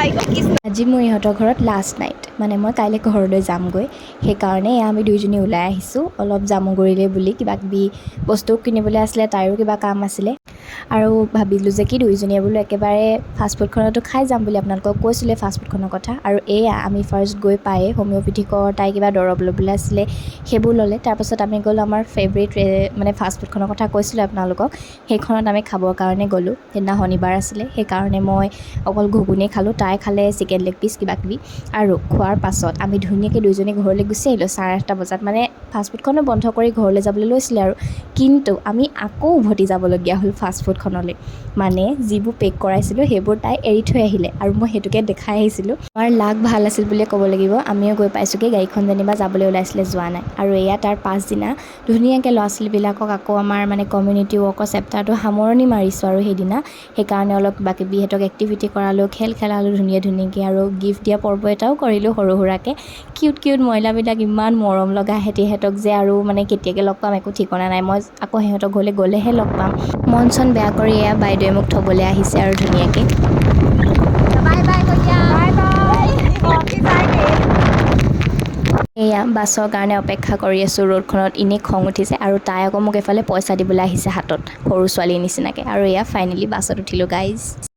আজি মোৰ ইহঁতৰ ঘৰত লাষ্ট নাইট, মানে মই কাইলৈ ঘৰলৈ যামগৈ। সেইকাৰণে আমি দুইজনী ওলাই আহিছোঁ অলপ জামুগুৰিলৈ বুলি, কিবা কিবি বস্তু কিনিবলৈ আছিলে, তাইৰো কিবা কাম আছিলে। আৰু ভাবিলোঁ যে কি দুইজনীয়ে বোলো একেবাৰে ফাষ্টফুডখনতো খাই যাম বুলি, আপোনালোকক কৈছিলে ফাষ্টফুডখনৰ কথা। আৰু এয়া আমি ফাৰ্ষ্ট গৈ পায়ে হোমিঅ'পেথিকৰ তাই কিবা দৰৱ ল'বলৈ আছিলে, সেইবোৰ ল'লে। তাৰপাছত আমি গ'লোঁ আমাৰ ফেভৰেট মানে ফাষ্টফুডখনৰ কথা কৈছিলোঁ আপোনালোকক, সেইখনত আমি খাবৰ কাৰণে গ'লোঁ। সেইদিনা শনিবাৰ আছিলে, সেইকাৰণে মই অকল ঘুগুনি খালোঁ, তাই খালে চিকেন লেগ পিচ কিবা কিবি। আৰু খোৱাৰ পাছত আমি ধুনীয়াকৈ দুইজনী ঘৰলৈ গুচি আহিলোঁ 8:30 বজাত, মানে ফাষ্টফুডখনো বন্ধ কৰি ঘৰলৈ যাবলৈ লৈছিলে আৰু। কিন্তু আমি আকৌ উভতি যাবলগীয়া হ'ল ফাষ্টফুডখনলৈ, মানে যিবোৰ পেক কৰাইছিলোঁ সেইবোৰ তাই এৰি থৈ আহিলে আৰু মই সেইটোকে দেখাই আহিছিলোঁ। আমাৰ লাক ভাল আছিল বুলিয়ে ক'ব লাগিব, আমিও গৈ পাইছোঁগৈ, গাড়ীখন যেনিবা যাবলৈ ওলাইছিলে যোৱা নাই। আৰু এয়া তাৰ পাছদিনা ধুনীয়াকৈ ল'ৰা ছোৱালীবিলাকক আকৌ আমাৰ মানে কমিউনিটি ৱৰ্কৰ চেপ্টাৰটো সামৰণি মাৰিছোঁ আৰু সেইকাৰণে অলপ কিবা কিবি সিহঁতক এক্টিভিটি কৰালোঁ, খেল খেলালোঁ ধুনীয়াকৈ, আৰু গিফ্ট দিয়া পৰ্ব এটাও কৰিলোঁ সৰু সুৰাকৈ। কিউট মহিলাবিলাক ইমান মৰম লগা, সিহঁতক যে আৰু মানে কেতিয়াকৈ লগ পাম একো ঠিকনা নাই। মই আকৌ সিহঁতৰ ঘৰলৈ গ'লেহে লগ পাম। মন চন বেয়া কৰি এয়া বাইদেৱে মোক থ'বলৈ আহিছে আৰু ধুনীয়াকৈ। এয়া বাছৰ কাৰণে অপেক্ষা কৰি আছোঁ ৰ'দখনত, এনেই খং উঠিছে। আৰু তাই আকৌ মোক এফালে পইচা দিবলৈ আহিছে হাতত, সৰু ছোৱালীৰ নিচিনাকৈ। আৰু এয়া ফাইনেলি বাছত উঠিলোঁ গাইজ।